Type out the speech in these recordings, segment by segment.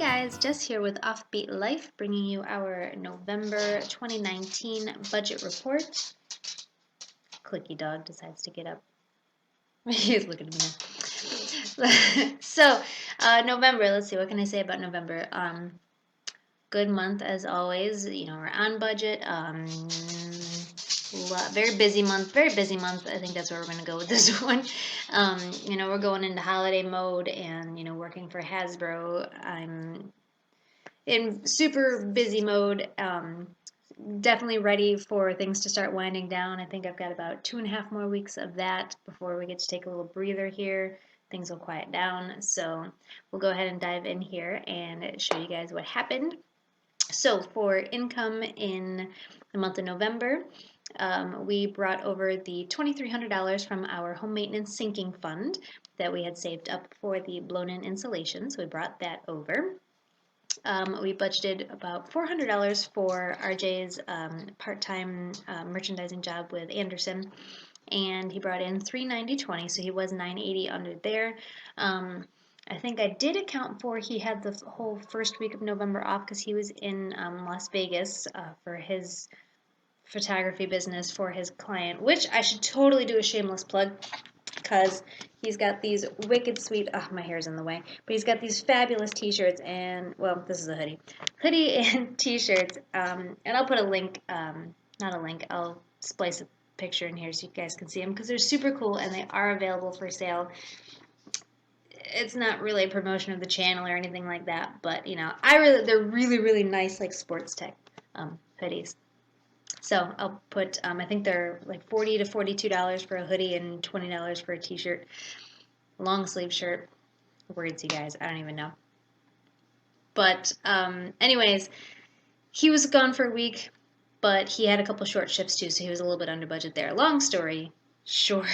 guys, Jess here with Offbeat Life, bringing you our November 2019 budget report. Clicky dog decides to get up. He's looking at me now. So, November, let's see, what can I say about November? Good month as always. You know, we're on budget. Very busy month. Very busy month. I think that's where we're going to go with this one. You know, we're going into holiday mode, and you know, working for Hasbro, I'm in super busy mode. Definitely ready for things to start winding down. I think I've got about 2.5 more weeks of that before we get to take a little breather here. Things will quiet down. So we'll go ahead and dive in here and show you guys what happened. So for income in the month of November, we brought over the $2,300 from our home maintenance sinking fund that we had saved up for the blown-in insulation. So we brought that over. We budgeted about $400 for RJ's part-time merchandising job with Anderson, and he brought in $390.20, so he was $980 under there. I think I did account for he had the whole first week of November off because he was in Las Vegas for his photography business for his client, which I should totally do a shameless plug because he's got these wicked sweet, my hair's in the way, but he's got these fabulous t-shirts and, well, this is a hoodie and t-shirts, and I'll put a link, not a link, I'll splice a picture in here so you guys can see them because they're super cool and they are available for sale. It's not really a promotion of the channel or anything like that, but you know, they're really nice, like sports tech hoodies. So I'll put, I think they're like $40 to $42 for a hoodie and $20 for a t-shirt, long sleeve shirt. Words, you guys, I don't even know. But anyways, he was gone for a week, but he had a couple short shifts too, so he was a little bit under budget there. Long story short,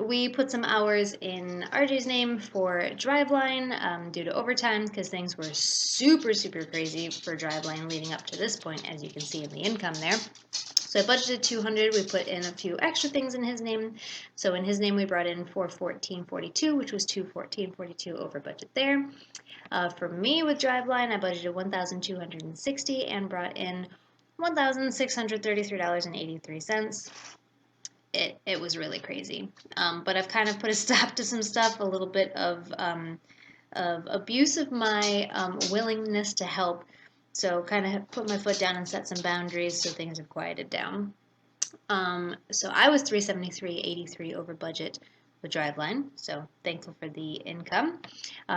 we put some hours in RJ's name for Driveline due to overtime because things were super crazy for Driveline leading up to this point, as you can see in the income there. So I budgeted $200. We put in a few extra things in his name. So in his name we brought in $414.42, which was $214.42 over budget there. For me with Driveline, I budgeted $1,260 and brought in $1,633.83. It was really crazy. But I've kind of put a stop to some stuff, a little bit of abuse of my willingness to help. So kind of put my foot down and set some boundaries so things have quieted down. So I was $373.83 over budget with Driveline, so thankful for the income.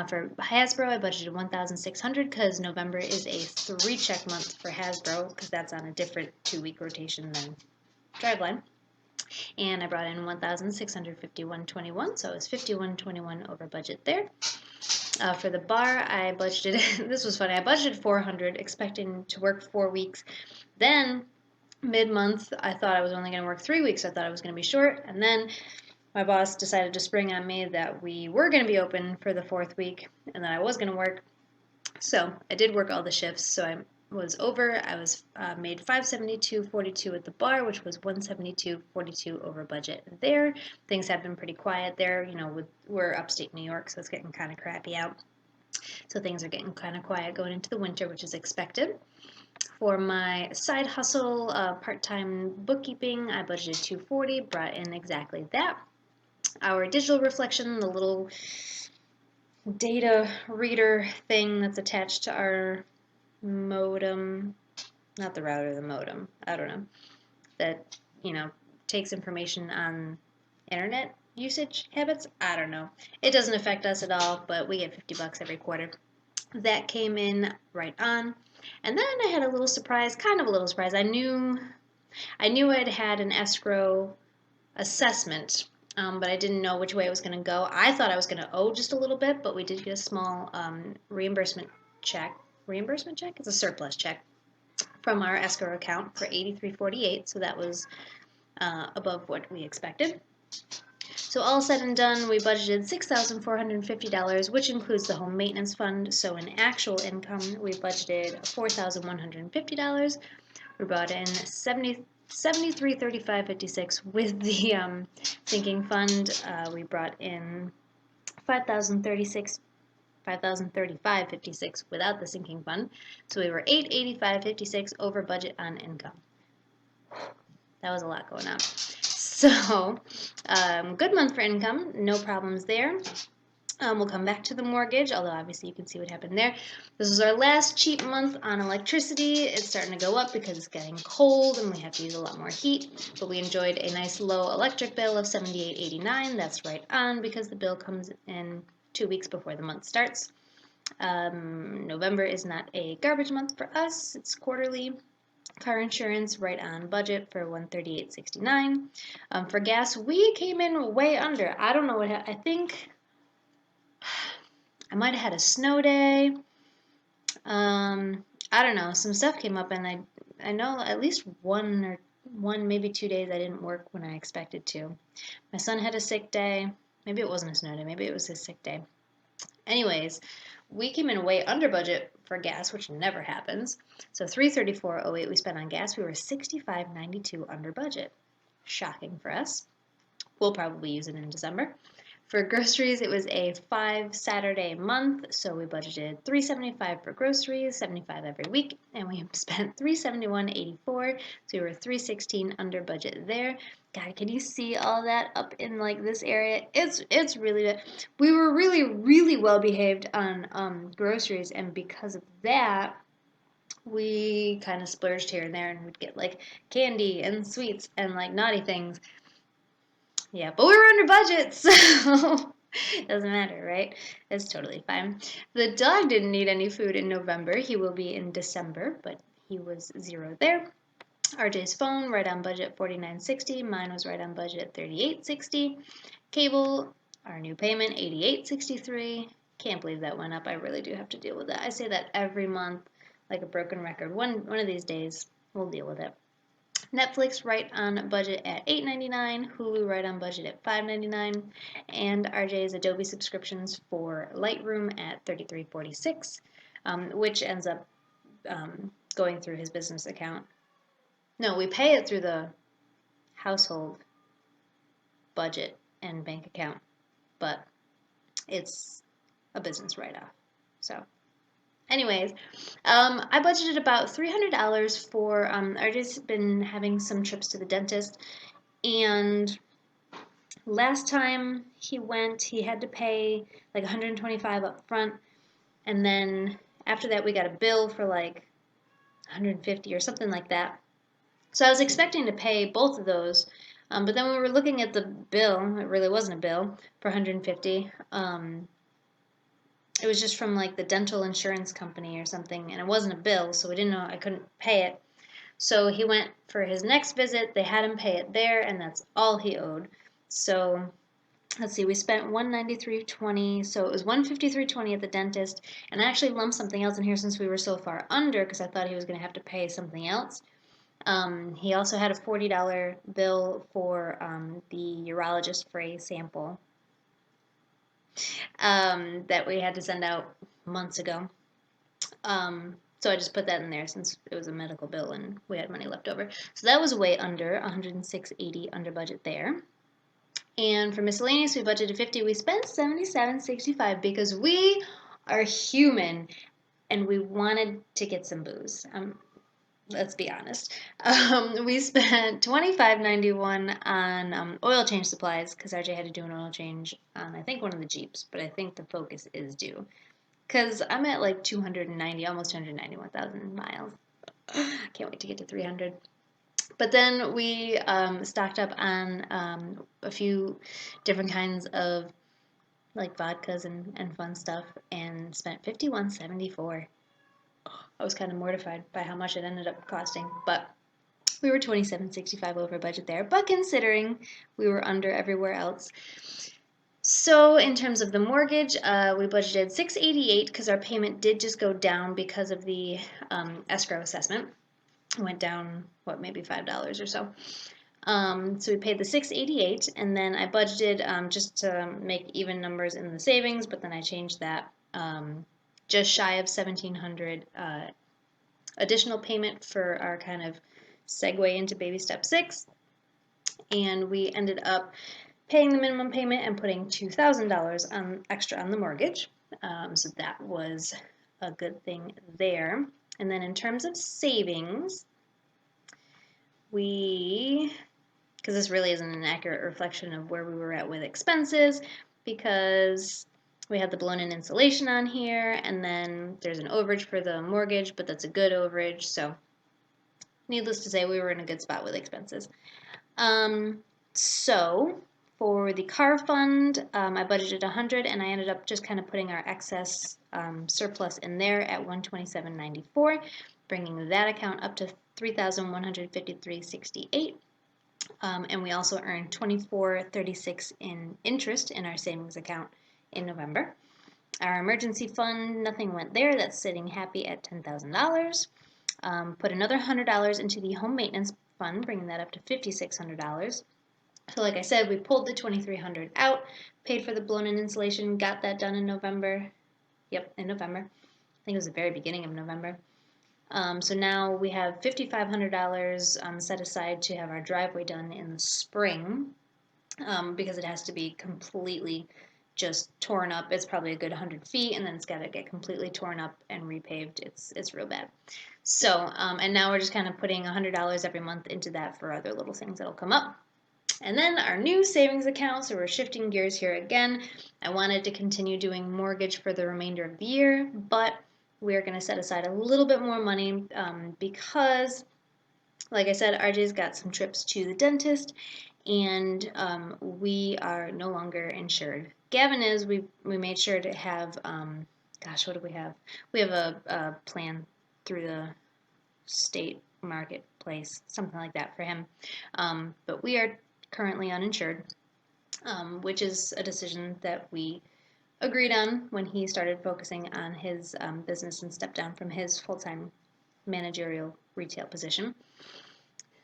For Hasbro, I budgeted $1,600 because November is a 3-check month for Hasbro because that's on a different 2-week rotation than Driveline. And I brought in $1,651.21, so it was $51.21 over budget there. For the bar, I budgeted, this was funny, I budgeted $400, expecting to work 4 weeks. Then, mid-month, I thought I was only going to work 3 weeks. I thought I was going to be short. And then my boss decided to spring on me that we were going to be open for the 4th week and that I was going to work. So I did work all the shifts. So I was over. I was made $572.42 at the bar, which was $172.42 over budget there. Things have been pretty quiet there. You know, we're upstate New York, so it's getting kind of crappy out. So things are getting kind of quiet going into the winter, which is expected. For my side hustle, part-time bookkeeping, I budgeted $240, brought in exactly that. Our digital reflection, the little data reader thing that's attached to our modem, not the router, the modem, I don't know, that, you know, takes information on internet usage habits. I don't know. It doesn't affect us at all, but we get $50 every quarter. That came in right on. And then I had a little surprise, kind of a little surprise. I knew I'd had an escrow assessment, but I didn't know which way it was going to go. I thought I was going to owe just a little bit, but we did get a small reimbursement check. Reimbursement check? It's a surplus check from our escrow account for $83.48, so that was above what we expected. So all said and done, we budgeted $6,450, which includes the home maintenance fund. So in actual income, we budgeted $4,150. We brought in $73.35.56 with the sinking fund. We brought in $5,036 $5,035.56 without the sinking fund. So we were $885.56 over budget on income. That was a lot going on. So, good month for income, no problems there. We'll come back to the mortgage, although obviously you can see what happened there. This was our last cheap month on electricity. It's starting to go up because it's getting cold and we have to use a lot more heat. But we enjoyed a nice low electric bill of $78.89. That's right on because the bill comes in 2 weeks before the month starts. November is not a garbage month for us. It's quarterly. Car insurance right on budget for $138.69. For gas, we came in way under. I don't know what I think. I might have had a snow day. I don't know. Some stuff came up, and I know at least one, maybe 2 days I didn't work when I expected to. My son had a sick day. Maybe it wasn't a snow day. Maybe it was his sick day. Anyways, we came in way under budget for gas, which never happens. So $334.08 we spent on gas. We were $65.92 under budget. Shocking for us. We'll probably use it in December. For groceries, it was a 5 Saturday month, so we budgeted $375 for groceries, $75 every week, and we spent $371.84, so we were $316 under budget there. God, can you see all that up in like this area? It's really good. We were really well behaved on groceries, and because of that, we kind of splurged here and there, and we'd get like candy and sweets and like naughty things. Yeah, but we were under budget, so it doesn't matter, right? It's totally fine. The dog didn't need any food in November. He will be in December, but he was zero there. RJ's phone, right on budget, $49.60. Mine was right on budget, $38.60. Cable, our new payment, $88.63. Can't believe that went up. I really do have to deal with that. I say that every month like a broken record. One of these days, we'll deal with it. Netflix right on budget at $8.99, Hulu right on budget at $5.99, and RJ's Adobe subscriptions for Lightroom at $33.46, which ends up going through his business account. No, we pay it through the household budget and bank account, but it's a business write-off. So anyways, I budgeted about $300 for, RJ's been having some trips to the dentist, and last time he went, he had to pay like $125 up front, and then after that we got a bill for like $150 or something like that. So I was expecting to pay both of those, but then we were looking at the bill. It really wasn't a bill for $150. It was just from like the dental insurance company or something, and it wasn't a bill, so we didn't know, I couldn't pay it. So he went for his next visit, they had him pay it there, and that's all he owed. So let's see, we spent $193.20, so it was $153.20 at the dentist, and I actually lumped something else in here since we were so far under, because I thought he was going to have to pay something else. He also had a $40 bill for the urologist for a sample that we had to send out months ago. So I just put that in there since it was a medical bill and we had money left over. So that was way under, $106.80 under budget there. And for miscellaneous, we budgeted $50. We spent $77.65 because we are human and we wanted to get some booze. Let's be honest. We spent $25.91 on oil change supplies because RJ had to do an oil change on, I think, one of the Jeeps, but I think the Focus is due. Because I'm at like 290, almost 291,000 miles. Can't wait to get to 300. But then we stocked up on a few different kinds of like vodkas and fun stuff and spent $51.74. I was kind of mortified by how much it ended up costing, but we were $27.65 over budget there. But considering we were under everywhere else. So in terms of the mortgage, we budgeted $688 because our payment did just go down because of the escrow assessment. It went down, what, maybe $5 or so. So we paid the $688, and then I budgeted just to make even numbers in the savings, but then I changed that. Just shy of $1,700 additional payment for our kind of segue into baby step 6, and we ended up paying the minimum payment and putting $2,000 extra on the mortgage. So that was a good thing there. And then in terms of savings, because this really isn't an accurate reflection of where we were at with expenses, because we had the blown-in insulation on here, and then there's an overage for the mortgage, but that's a good overage, so needless to say, we were in a good spot with expenses. So for the car fund, I budgeted 100, and I ended up just kind of putting our excess surplus in there at 127.94, bringing that account up to 3,153.68. And we also earned 24.36 in interest in our savings account in November. Our emergency fund, nothing went there. That's sitting happy at $10,000. Put another $100 into the home maintenance fund, bringing that up to $5,600. So like I said, we pulled the $2,300 out, paid for the blown-in insulation, got that done in November. Yep, in November. I think it was the very beginning of November. So now we have $5,500 set aside to have our driveway done in the spring, because it has to be completely just torn up. It's probably a good 100 feet, and then it's got to get completely torn up and repaved. It's real bad. So, and now we're just kind of putting $100 every month into that for other little things that'll come up. And then our new savings account, so we're shifting gears here again. I wanted to continue doing mortgage for the remainder of the year, but we're going to set aside a little bit more money because, like I said, RJ's got some trips to the dentist, and we are no longer insured. Gavin is. We made sure to have, gosh, what do we have? We have a plan through the state marketplace, something like that for him. But we are currently uninsured, which is a decision that we agreed on when he started focusing on his business and stepped down from his full-time managerial retail position.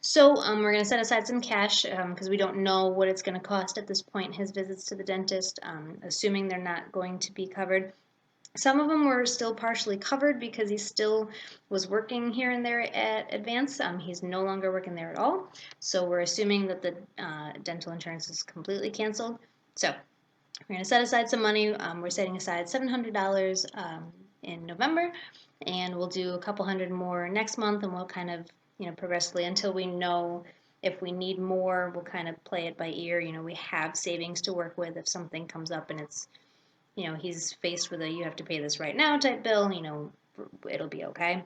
So we're going to set aside some cash because we don't know what it's going to cost at this point, his visits to the dentist, assuming they're not going to be covered. Some of them were still partially covered because he still was working here and there at Advance. He's no longer working there at all. So we're assuming that the dental insurance is completely canceled. So we're going to set aside some money. We're setting aside $700 in November, and we'll do a couple hundred more next month, and we'll kind of, progressively until we know if we need more. We'll kind of play it by ear. We have savings to work with if something comes up and it's, he's faced with a you have to pay this right now type bill, it'll be okay.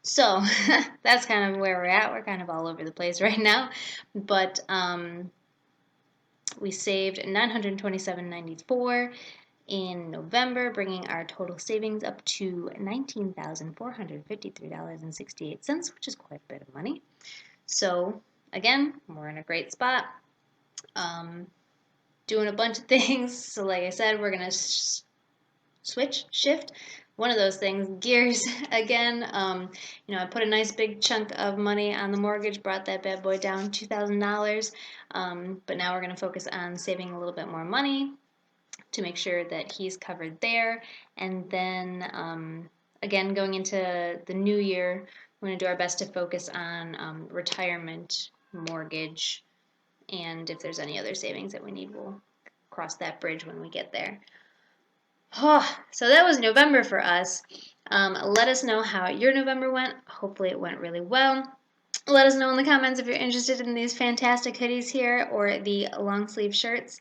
So that's kind of where we're at. We're kind of all over the place right now, but we saved $927.94 in November, bringing our total savings up to $19,453.68, which is quite a bit of money. So again, we're in a great spot. Doing a bunch of things. So like I said, we're going to shift one of those things, gears again. I put a nice big chunk of money on the mortgage, brought that bad boy down $2,000. But now we're going to focus on saving a little bit more money to make sure that he's covered there. And then again, going into the new year, we're going to do our best to focus on retirement, mortgage, and if there's any other savings that we need, we'll cross that bridge when we get there. So that was November for us. Let us know how your November went. Hopefully it went really well. Let us know in the comments if you're interested in these fantastic hoodies here or the long sleeve shirts.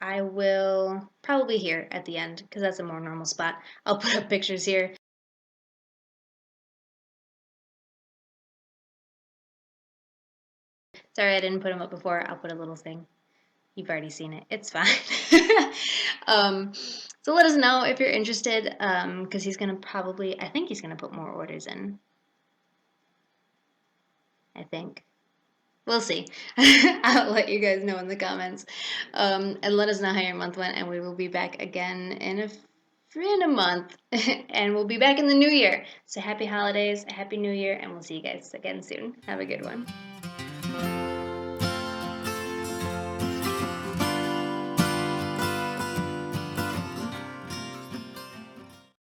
I will probably here at the end because that's a more normal spot. I'll put up pictures here. Sorry I didn't put them up before. I'll put a little thing. You've already seen it. It's fine. So let us know if you're interested because he's going to I think he's going to put more orders in. I think. We'll see. I'll let you guys know in the comments. And let us know how your month went, and we will be back again in a month. And we'll be back in the new year. So happy holidays, happy new year, and we'll see you guys again soon. Have a good one.